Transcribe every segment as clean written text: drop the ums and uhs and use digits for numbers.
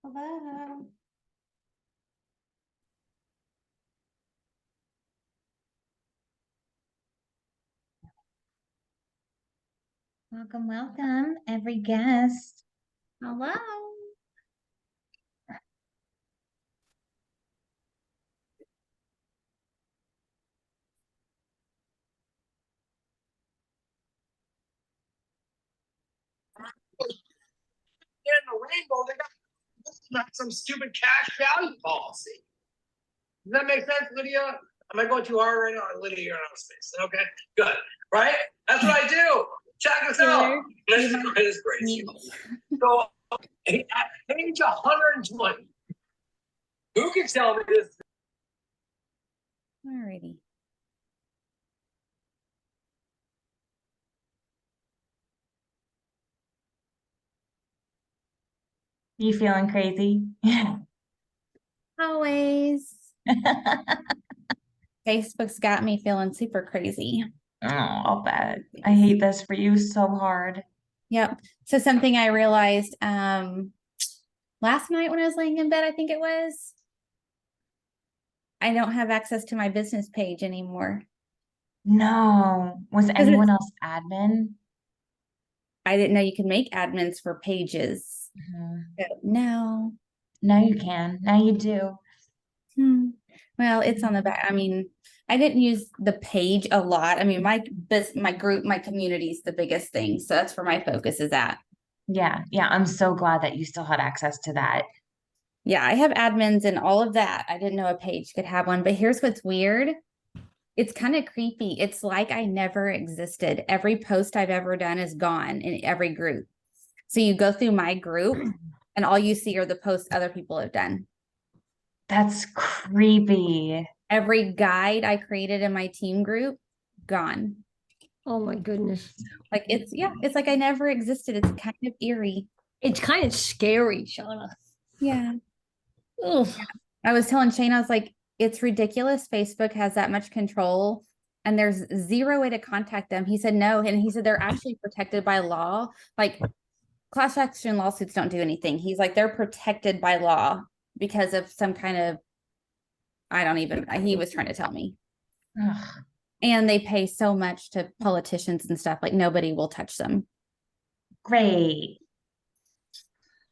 Hello. Welcome, welcome, every guest. Hello. In the rainbow, they got not some stupid cash value policy. Does that make sense, Lydia? Am I going too hard right now? Lydia, you're out of space. Okay, good. Right? That's what I do. Check this out. This is crazy. So at page 120, who can tell me this? Alrighty. You feeling crazy? Always. Facebook's got me feeling super crazy. Oh, I'll bet. I hate this for you so hard. Yep. So something I realized last night when I was laying in bed, I think it was, I don't have access to my business page anymore. No. Was anyone else admin? I didn't know you could make admins for pages. No. Now you can. Now you do. Well, it's on the back. I mean, I didn't use the page a lot. I mean, my group, my community is the biggest thing. So that's where my focus is at. Yeah. Yeah. I'm so glad that you still had access to that. Yeah, I have admins and all of that. I didn't know a page could have one, but here's what's weird. It's kind of creepy. It's like I never existed. Every post I've ever done is gone in every group. So you go through my group and all you see are the posts other people have done. That's creepy. Every guide I created in my team group, gone. Oh my goodness. Like it's like I never existed. It's kind of eerie. It's kind of scary, Shauna. Yeah. Ugh. I was telling Shane, I was like, it's ridiculous. Facebook has that much control and there's zero way to contact them. He said no. And he said they're actually protected by law. Like class action lawsuits don't do anything. He's like, they're protected by law because of some kind of, he was trying to tell me. Ugh. And they pay so much to politicians and stuff, like nobody will touch them. Great.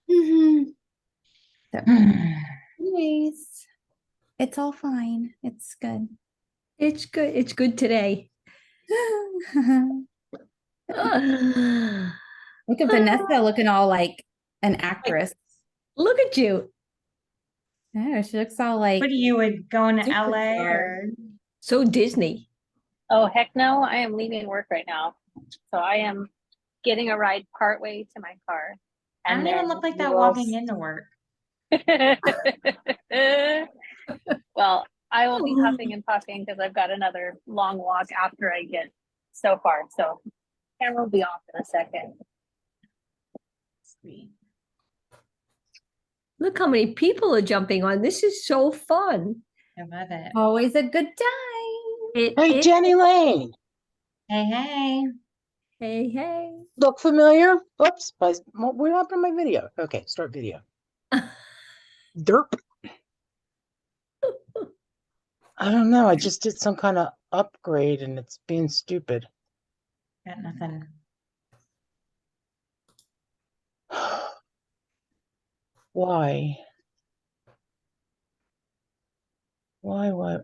So, anyways, it's all fine. It's good. It's good. It's good today. Look at Vanessa looking all like an actress. Look at you. Yeah, she looks all like. What are you going to LA or? So Disney. Oh, heck no. I am leaving work right now. So I am getting a ride partway to my car. I don't even look like that walking into work. Well, I will be huffing and puffing because I've got another long walk after I get so far. So camera will be off in a second. Sweet. Look how many people are jumping on. This is so fun. I love it. Always a good time. Hey, Jenny Lane. Hey, hey. Hey, hey. Look familiar? Oops. What happened to my video? Okay, start video. Derp. I don't know. I just did some kind of upgrade and it's being stupid. Got nothing. Why? Why?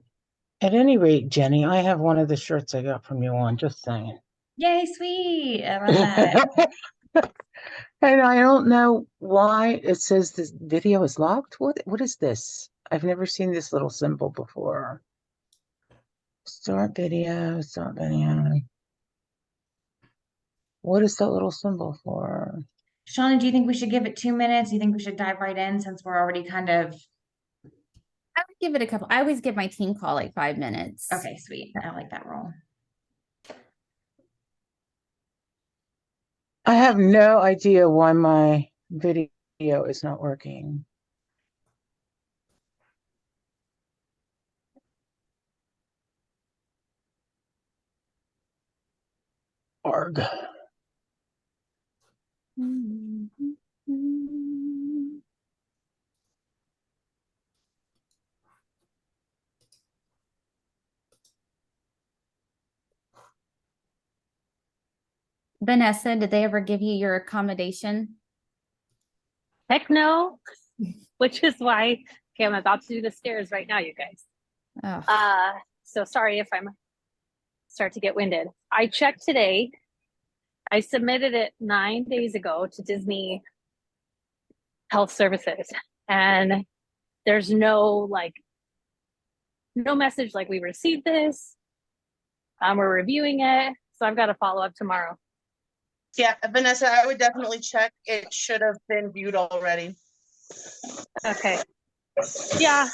At any rate, Jenny, I have one of the shirts I got from you on, just saying. Yay, sweet. I love that. And I don't know why it says this video is locked. What is this? I've never seen this little symbol before. Start video. What is that little symbol for? Shauna, do you think we should give it 2 minutes? Do you think we should dive right in since we're already kind of. I would give it a couple. I always give my team call like 5 minutes. Okay, sweet. I like that rule. I have no idea why my video is not working. Arg. Vanessa, did they ever give you your accommodation? Heck no, which is why, okay, I'm about to do the stairs right now, you guys. Oh, So sorry if I'm start to get winded. I checked today. I submitted it 9 days ago to Disney Health Services, and there's no message like we received this. We're reviewing it, so I've got to follow up tomorrow. Yeah, Vanessa, I would definitely check. It should have been viewed already. Okay. Yeah,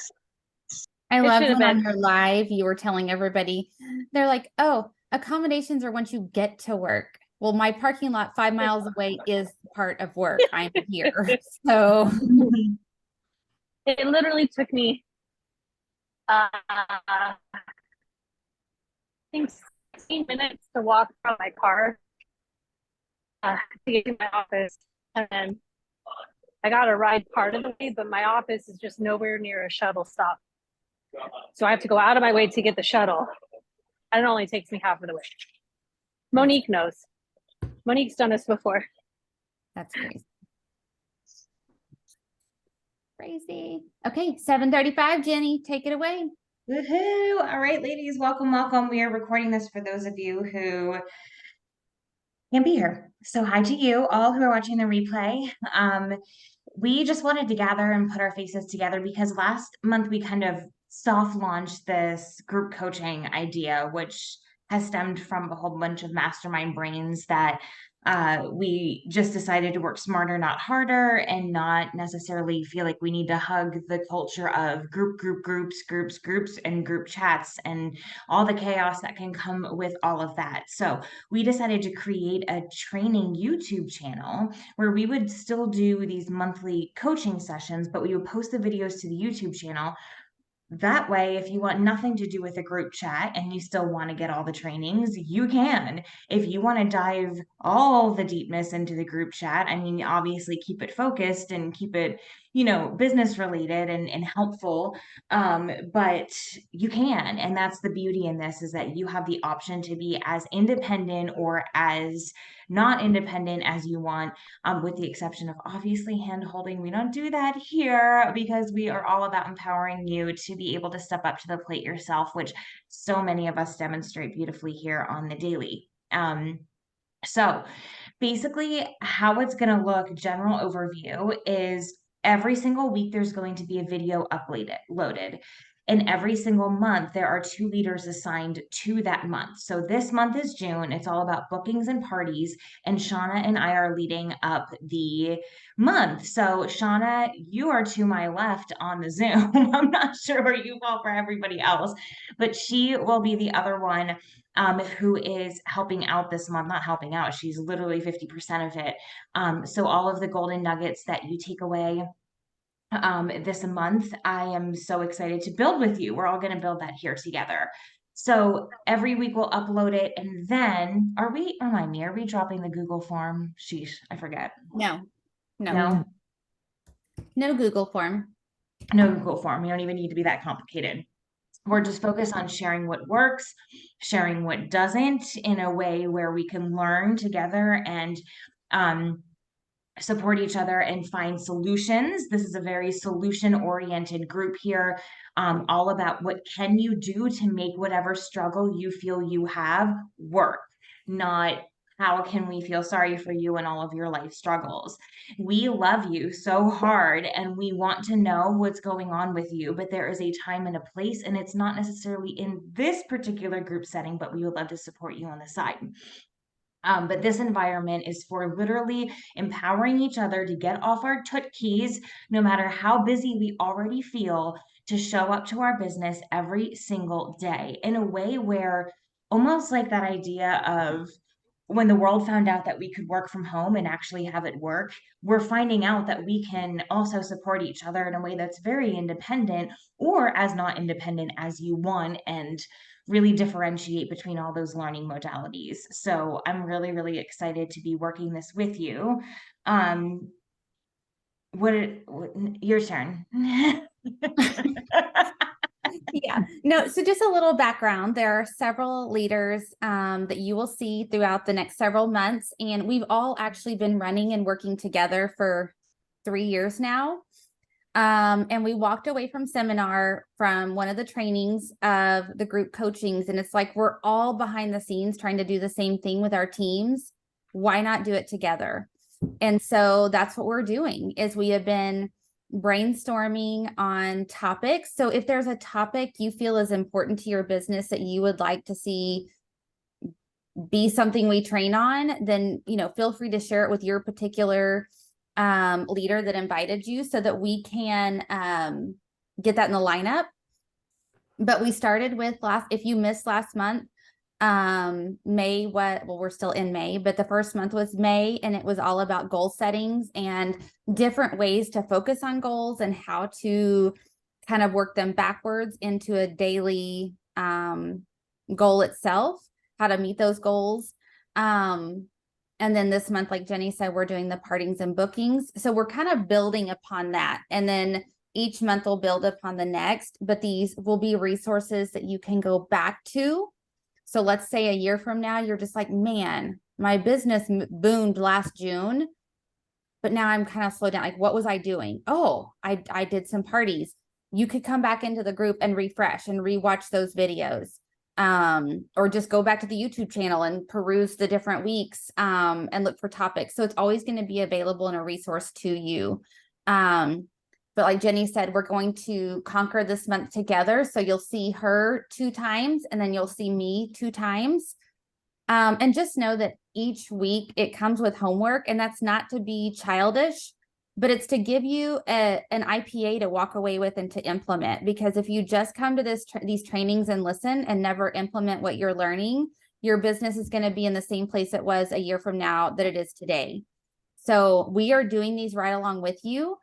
I It loved should have when on been. your live you were telling everybody, they're like, oh, accommodations are once you get to work. Well, my parking lot 5 miles away is part of work. I'm here. So it literally took me I think 16 minutes to walk from my car to get to my office, and then I got a ride part of the way, but my office is just nowhere near a shuttle stop, so I have to go out of my way to get the shuttle, and it only takes me half of the way. Monique knows. Monique's done this before. that's crazy. Crazy. Okay, 7:35, Jenny, take it away. Woohoo! All right, ladies, welcome, welcome. We are recording this for those of you who can't be here. So hi to you all who are watching the replay. We just wanted to gather and put our faces together because last month we kind of soft launched this group coaching idea, which has stemmed from a whole bunch of mastermind brains that we just decided to work smarter, not harder, and not necessarily feel like we need to hug the culture of groups, and group chats and all the chaos that can come with all of that. So we decided to create a training YouTube channel where we would still do these monthly coaching sessions, but we would post the videos to the YouTube channel. That way, if you want nothing to do with a group chat and you still want to get all the trainings, you can. If you want to dive all the deepness into the group chat, I mean, obviously keep it focused and keep it, business related and helpful. But you can. And that's the beauty in this, is that you have the option to be as independent or as not independent as you want, with the exception of obviously hand holding. We don't do that here because we are all about empowering you to be able to step up to the plate yourself, which so many of us demonstrate beautifully here on the daily. So basically how it's going to look, general overview, is every single week there's going to be a video loaded. And every single month, there are 2 leaders assigned to that month. So this month is June. It's all about bookings and parties. And Shauna and I are leading up the month. So Shauna, you are to my left on the Zoom. I'm not sure where you fall for everybody else, but she will be the other one who is helping out this month. Not helping out, she's literally 50% of it. So all of the golden nuggets that you take away this month, I am so excited to build with you. We're all going to build that here together. So every week we'll upload it, and then remind me, are we dropping the Google form? Sheesh, I forget. No. No, No Google form. no Google form. We don't even need to be that complicated. We're just focused on sharing what works, sharing what doesn't, in a way where we can learn together and support each other and find solutions. This is a very solution-oriented group here, all about what can you do to make whatever struggle you feel you have work, not how can we feel sorry for you and all of your life struggles. We love you so hard and we want to know what's going on with you, but there is a time and a place, and it's not necessarily in this particular group setting, but we would love to support you on the side. But this environment is for literally empowering each other to get off our toot keys, no matter how busy we already feel, to show up to our business every single day in a way where, almost like that idea of when the world found out that we could work from home and actually have it work, we're finding out that we can also support each other in a way that's very independent, or as not independent as you want, and really differentiate between all those learning modalities. So I'm really, really excited to be working this with you. Your turn. Yeah, no, so just a little background. There are several leaders that you will see throughout the next several months, and we've all actually been running and working together for 3 years now. And we walked away from seminar from one of the trainings of the group coachings, and it's like we're all behind the scenes trying to do the same thing with our teams. Why not do it together? And so that's what we're doing is we have been brainstorming on topics. So if there's a topic you feel is important to your business that you would like to see be something we train on, then, you know, feel free to share it with your particular leader that invited you so that we can get that in the lineup. But we started with if you missed last month, May, we're still in May, but the first month was May, and it was all about goal settings and different ways to focus on goals and how to kind of work them backwards into a daily goal itself, how to meet those goals. And then this month, like Jenny said, we're doing the partings and bookings. So we're kind of building upon that. And then each month will build upon the next, but these will be resources that you can go back to. So let's say a year from now, you're just like, man, my business boomed last June, but now I'm kind of slowed down. Like, what was I doing? Oh, I did some parties. You could come back into the group and refresh and rewatch those videos. Or just go back to the YouTube channel and peruse the different weeks and look for topics. So it's always going to be available in a resource to you. But like Jenny said, we're going to conquer this month together. So you'll see her 2 times and then you'll see me 2 times. And just know that each week it comes with homework, and that's not to be childish, but it's to give you an IPA to walk away with and to implement. Because if you just come to these trainings and listen and never implement what you're learning, your business is going to be in the same place it was a year from now that it is today. So we are doing these right along with you.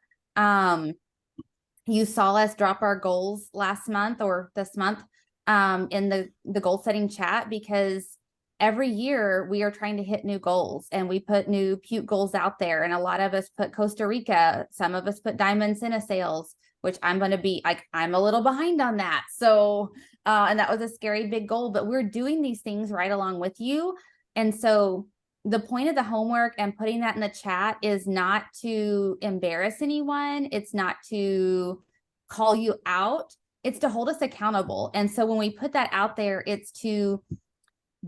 You saw us drop our goals last month or this month in the goal setting chat, because every year we are trying to hit new goals, and we put new Pute goals out there. And a lot of us put Costa Rica, some of us put Diamond Cine sales, which I'm going to be like, I'm a little behind on that. So, and that was a scary big goal, but we're doing these things right along with you. And so the point of the homework and putting that in the chat is not to embarrass anyone. It's not to call you out. It's to hold us accountable. And so when we put that out there, it's to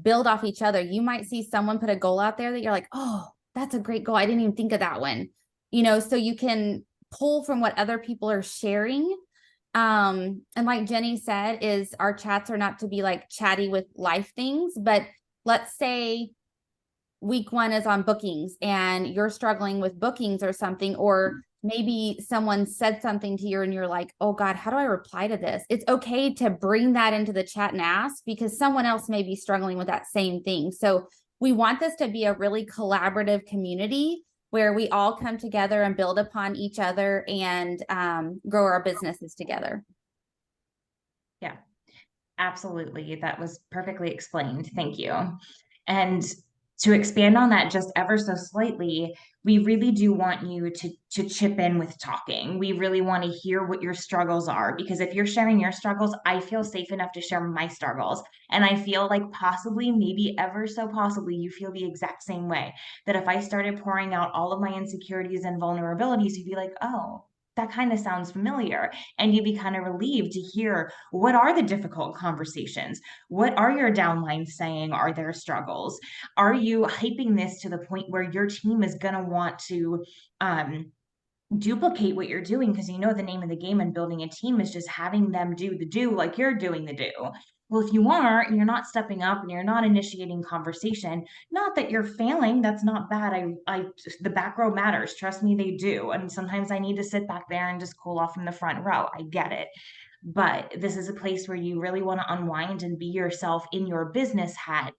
build off each other. You might see someone put a goal out there that you're like, oh, that's a great goal. I didn't even think of that one. You know, so you can pull from what other people are sharing. And like Jenny said, is our chats are not to be like chatty with life things, but let's say week 1 is on bookings and you're struggling with bookings or something, or maybe someone said something to you and you're like, oh God, how do I reply to this? It's okay to bring that into the chat and ask, because someone else may be struggling with that same thing. So we want this to be a really collaborative community where we all come together and build upon each other and grow our businesses together. Yeah, absolutely. That was perfectly explained. Thank you. And to expand on that just ever so slightly, we really do want you to chip in with talking. We really want to hear what your struggles are, because if you're sharing your struggles, I feel safe enough to share my struggles. And I feel like possibly, maybe ever so possibly, you feel the exact same way. That if I started pouring out all of my insecurities and vulnerabilities, you'd be like, oh, that kind of sounds familiar. And you'd be kind of relieved to hear, what are the difficult conversations? What are your downlines saying are their struggles? Are you hyping this to the point where your team is going to want to duplicate what you're doing? Because you know the name of the game in building a team is just having them do the do like you're doing the do. Well, if you are, and you're not stepping up and you're not initiating conversation, not that you're failing, that's not bad. The back row matters. Trust me, they do. And sometimes I need to sit back there and just cool off from the front row. I get it. But this is a place where you really want to unwind and be yourself in your business hat,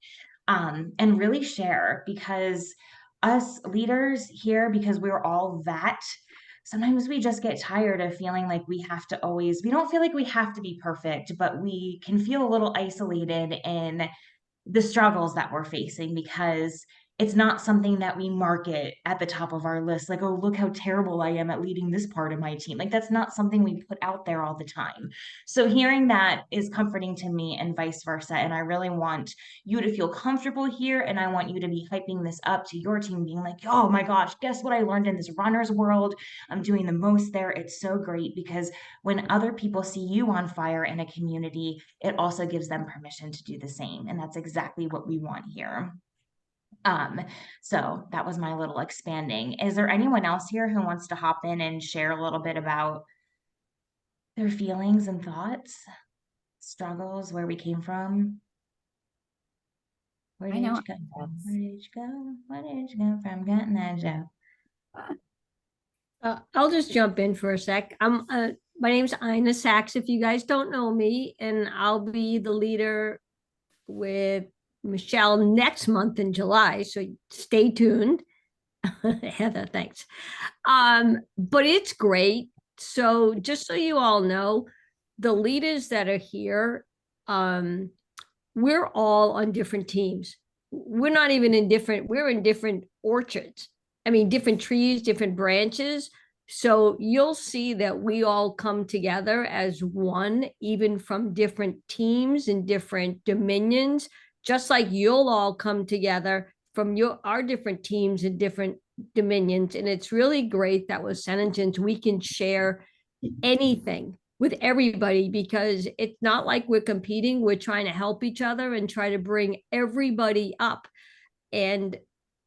and really share, because us leaders here, because we're all that, sometimes we just get tired of feeling like we don't feel like we have to be perfect, but we can feel a little isolated in the struggles that we're facing, because it's not something that we market at the top of our list, like, oh, look how terrible I am at leading this part of my team. Like, that's not something we put out there all the time. So hearing that is comforting to me and vice versa. And I really want you to feel comfortable here. And I want you to be hyping this up to your team, being like, oh my gosh, guess what I learned in this runner's world? I'm doing the most there. It's so great, because when other people see you on fire in a community, it also gives them permission to do the same. And that's exactly what we want here. So that was my little expanding. Is there anyone else here who wants to hop in and share a little bit about their feelings and thoughts, struggles, where we came from? Where I did know you come from? Where did you go? Where did you come from? Getting that job. I'll just jump in for a sec. My name's Ina Sachs, if you guys don't know me, and I'll be the leader with Michelle next month in July. So stay tuned. Heather, thanks. But it's great. So just so you all know, the leaders that are here, we're all on different teams. We're not even in different, we're in different orchards. I mean, different trees, different branches. So you'll see that we all come together as one, even from different teams and different dominions, just like you'll all come together from our different teams and different dominions. And it's really great that with Senegence, we can share anything with everybody, because it's not like we're competing. We're trying to help each other and try to bring everybody up. And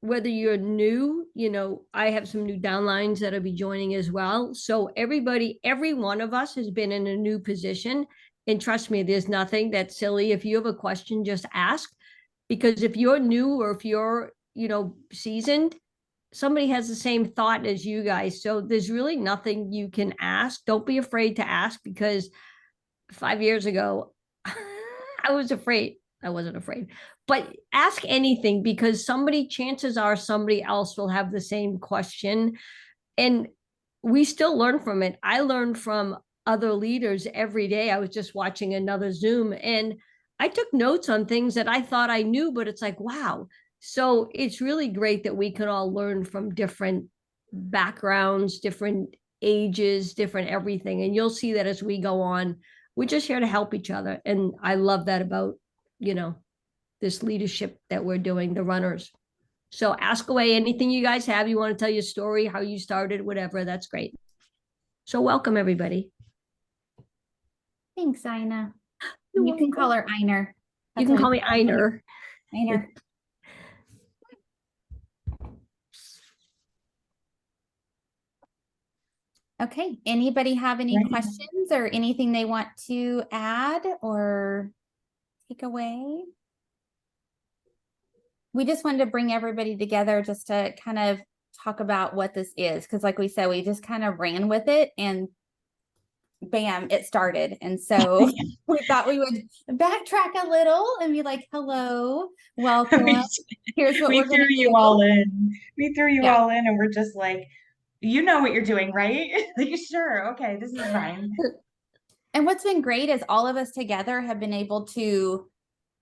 whether you're new, I have some new downlines that'll be joining as well. So everybody, every one of us has been in a new position. And trust me, there's nothing that's silly. If you have a question, just ask. Because if you're new or if you're, seasoned, somebody has the same thought as you guys. So there's really nothing you can ask. Don't be afraid to ask, because 5 years ago, I was afraid. I wasn't afraid, but ask anything, because chances are somebody else will have the same question. And we still learn from it. I learned from other leaders every day. I was just watching another Zoom and I took notes on things that I thought I knew, but it's like, wow. So it's really great that we can all learn from different backgrounds, different ages, different everything. And you'll see that as we go on. We're just here to help each other. And I love that about, this leadership that we're doing, the runners. So ask away anything you guys have. You want to tell your story, how you started, whatever, that's great. So welcome, everybody. Thanks, Ina. You can call her Einer. You can call me Einer. Einer. Okay, anybody have any questions or anything they want to add or take away? We just wanted to bring everybody together just to kind of talk about what this is. Because like we said, we just kind of ran with it and bam, it started. And so we thought we would backtrack a little and be like, hello, welcome. Here's what we're going to do. We threw you all in. We threw you all in and we're just like, you know what you're doing, right? Like, sure. Okay, this is fine. And what's been great is all of us together have been able to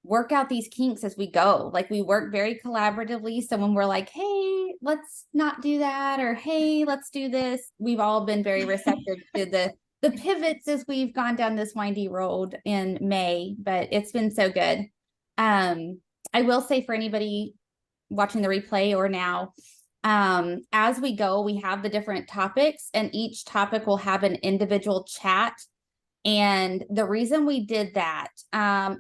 work out these kinks as we go. Like we work very collaboratively. So when we're like, hey, let's not do that, or hey, let's do this, we've all been very receptive to the pivots as we've gone down this windy road in May, but it's been so good. I will say for anybody watching the replay or now, as we go, we have the different topics and each topic will have an individual chat. And the reason we did that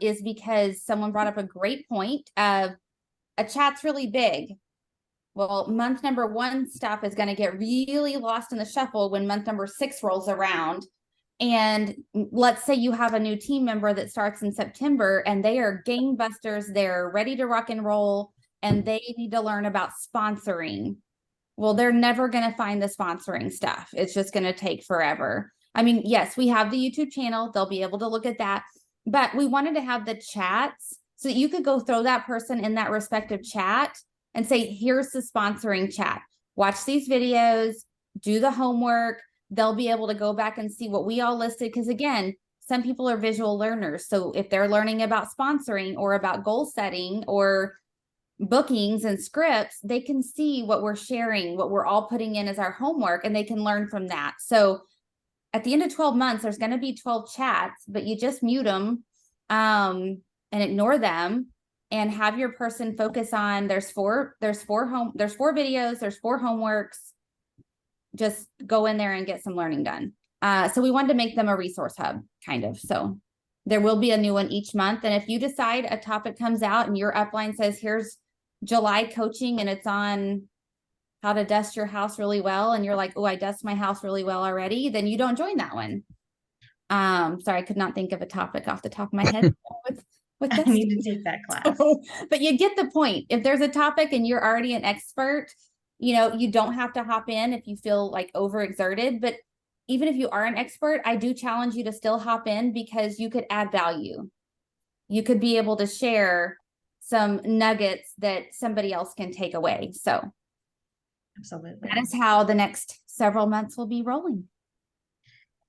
is because someone brought up a great point of a chat's really big. Well, month number 1 stuff is going to get really lost in the shuffle when month number 6 rolls around. And let's say you have a new team member that starts in September and they are gangbusters. They're ready to rock and roll and they need to learn about sponsoring. Well, they're never going to find the sponsoring stuff. It's just going to take forever. I mean, yes, we have the YouTube channel. They'll be able to look at that. But we wanted to have the chats so that you could go throw that person in that respective chat and say, here's the sponsoring chat. Watch these videos, do the homework. They'll be able to go back and see what we all listed. Because again, some people are visual learners. So if they're learning about sponsoring or about goal setting or bookings and scripts, they can see what we're sharing, what we're all putting in as our homework, and they can learn from that. So at the end of 12 months, there's going to be 12 chats, but you just mute them and ignore them and have your person focus on there's four videos, there's 4 homeworks. Just go in there and get some learning done. So we wanted to make them a resource hub, kind of. So there will be a new one each month. And if you decide a topic comes out and your upline says, here's July coaching and it's on how to dust your house really well, and you're like, oh, I dust my house really well already, then you don't join that one. Sorry, I could not think of a topic off the top of my head with I need to take that class. but you get the point. If there's a topic and you're already an expert, you know, you don't have to hop in if you feel like overexerted. But even if you are an expert, I do challenge you to still hop in, because you could add value. You could be able to share some nuggets that somebody else can take away. So Absolutely. that is how the next several months will be rolling.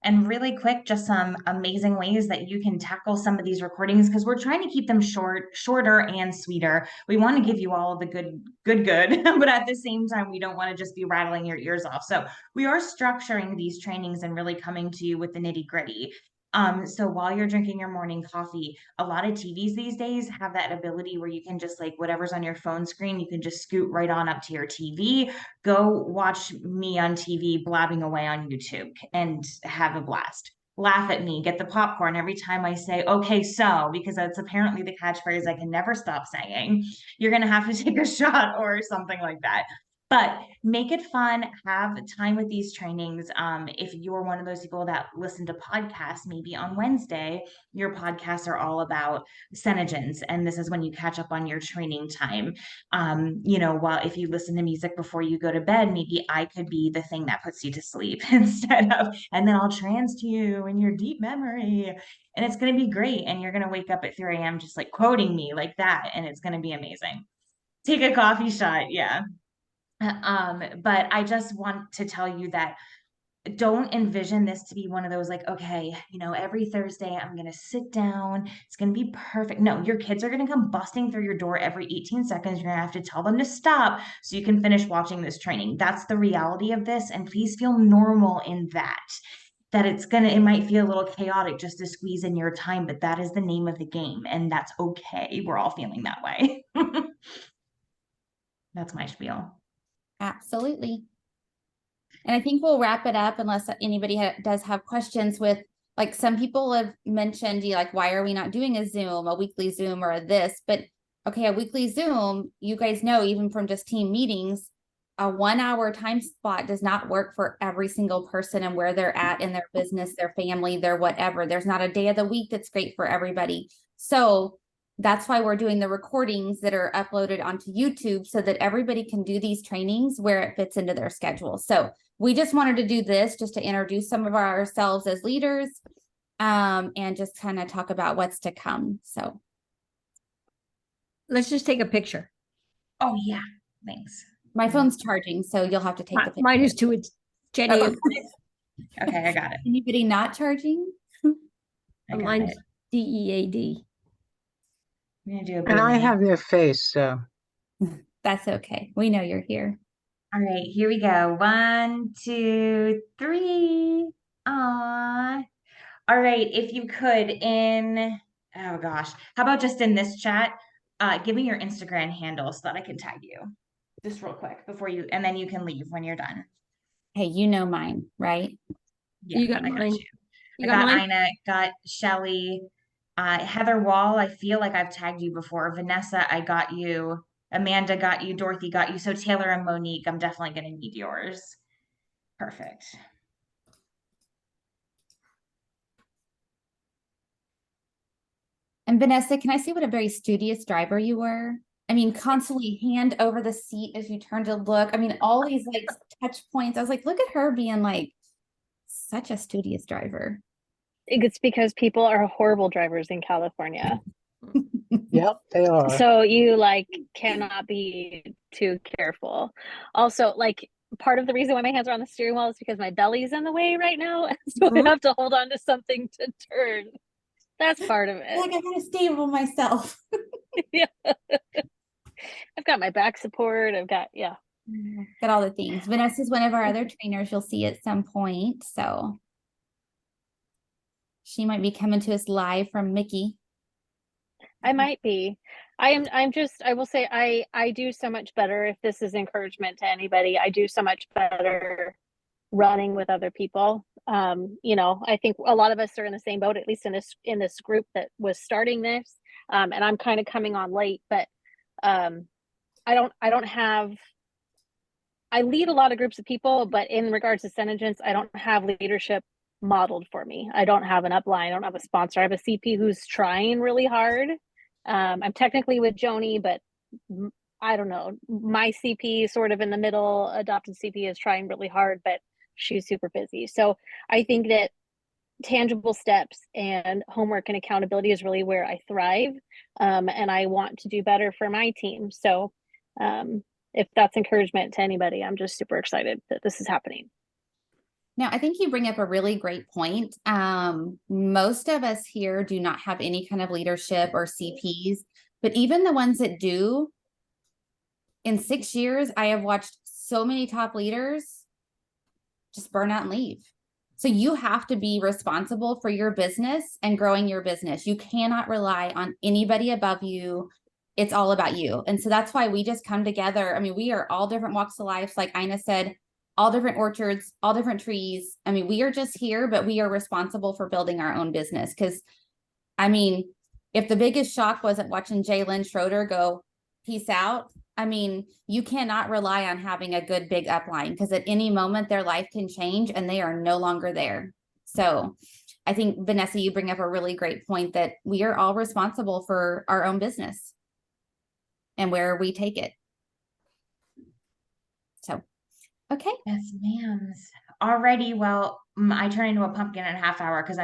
And really quick, just some amazing ways that you can tackle some of these recordings, because we're trying to keep them shorter and sweeter. We want to give you all of the good, but at the same time, we don't want to just be rattling your ears off. So we are structuring these trainings and really coming to you with the nitty gritty. So while you're drinking your morning coffee, a lot of TVs these days have that ability where you can just, like, whatever's on your phone screen, you can just scoot right on up to your TV, go watch me on TV blabbing away on YouTube and have a blast. Laugh at me, get the popcorn every time I say, okay, so, because that's apparently the catchphrase I can never stop saying. You're going to have to take a shot or something like that. But make it fun, have time with these trainings. If you're one of those people that listen to podcasts, maybe on Wednesday, your podcasts are all about Synogens, and this is when you catch up on your training time. You know, while if you listen to music before you go to bed, maybe I could be the thing that puts you to sleep instead of, and then I'll trance to you in your deep memory. And it's going to be great. And you're going to wake up at 3 a.m. just like quoting me like that. And it's going to be amazing. Take a coffee shot. Yeah. But I just want to tell you that don't envision this to be one of those, like, okay, you know, every Thursday I'm going to sit down. It's going to be perfect. No, your kids are going to come busting through your door every 18 seconds. You're going to have to tell them to stop so you can finish watching this training. That's the reality of this. And please feel normal in that it might feel a little chaotic just to squeeze in your time, but that is the name of the game. And that's okay. We're all feeling that way. That's my spiel. Absolutely. And I think we'll wrap it up unless anybody does have questions with, like, some people have mentioned, like, why are we not doing a Zoom, a weekly Zoom or a this? But okay, a weekly Zoom, you guys know, even from just team meetings, a 1 hour time spot does not work for every single person and where they're at in their business, their family, their whatever. There's not a day of the week that's great for everybody. So that's why we're doing the recordings that are uploaded onto YouTube, so that everybody can do these trainings where it fits into their schedule. So we just wanted to do this just to introduce some of ourselves as leaders, and just kind of talk about what's to come. So Let's just take a picture. Oh yeah, thanks. my phone's charging, so you'll have to take the picture. Mine is too. It's Jenny. Oh. Okay, I got it. Anybody not charging? I got Mine's it. DEAD. I'm gonna do a And I booty. have no face, so. That's okay. We know you're here. All right, here we go. 1, 2, 3. Aw. All right, if you could oh gosh, how about just in this chat, give me your Instagram handle so that I can tag you. Just real quick before you, and then you can leave when you're done. Hey, you know mine, right? Yeah, You got I mine. you. You I got got mine? Ina, got Shelly, Heather Wall. I feel like I've tagged you before. Vanessa, I got you. Amanda got you. Dorothy got you. So Taylor and Monique, I'm definitely going to need yours. Perfect. And Vanessa, can I see what a very studious driver you were? I mean, constantly hand over the seat as you turn to look. I mean, all these like touch points. I was like, look at her being like such a studious driver. It's because people are horrible drivers in California. Yep, they are. So you like cannot be too careful. Also, like part of the reason why my hands are on the steering wheel is because my belly's in the way right now. So I have to hold on to something to turn. That's part of Like it. I gotta stable myself. Yeah. I've got my back support. I've got, yeah. Got all the things. Vanessa's one of our other trainers you'll see at some point. So she might be coming to us live from Mickey. I might be. I will say I do so much better if this is encouragement to anybody. I do so much better running with other people. You know, I think a lot of us are in the same boat, at least in this group that was starting this. And I'm kind of coming on late, but I don't have, I lead a lot of groups of people, but in regards to Senegence, I don't have leadership modeled for me. I don't have an upline. I don't have a sponsor. I have a CP who's trying really hard. I'm technically with Joni, but I don't know. My CP sort of in the middle, adopted CP is trying really hard, but she's super busy. So I think that tangible steps and homework and accountability is really where I thrive. And I want to do better for my team. So if that's encouragement to anybody, I'm just super excited that this is happening. Now, I think you bring up a really great point. Most of us here do not have any kind of leadership or CPs, but even the ones that do, in 6 years, I have watched so many top leaders just burn out and leave. So you have to be responsible for your business and growing your business. You cannot rely on anybody above you. It's all about you. And so that's why we just come together. I mean, we are all different walks of life. Like Ina said, all different orchards, all different trees. I mean, we are just here, but we are responsible for building our own business. Because, I mean, if the biggest shock wasn't watching Jalen Schroeder go, peace out, I mean, you cannot rely on having a good big upline because at any moment their life can change and they are no longer there. So I think, Vanessa, you bring up a really great point that we are all responsible for our own business and where we take it. So, okay. Yes, ma'am. Alrighty, well, I turn into a pumpkin in a half hour because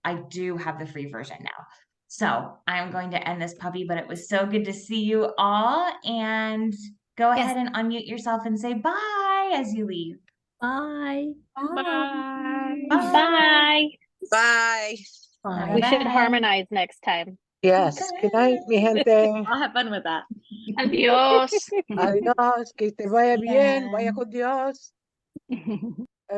I do have the free version now. So I'm going to end this puppy, but it was so good to see you all. And go Yes. ahead and unmute yourself and say bye as you leave. Bye. Bye. Bye. Bye. Bye. We should Bye. harmonize next time. Yes. Good night, mi gente. I'll have fun with that. Adios. Adios. Que te vaya bien. Yeah. Vaya con Dios.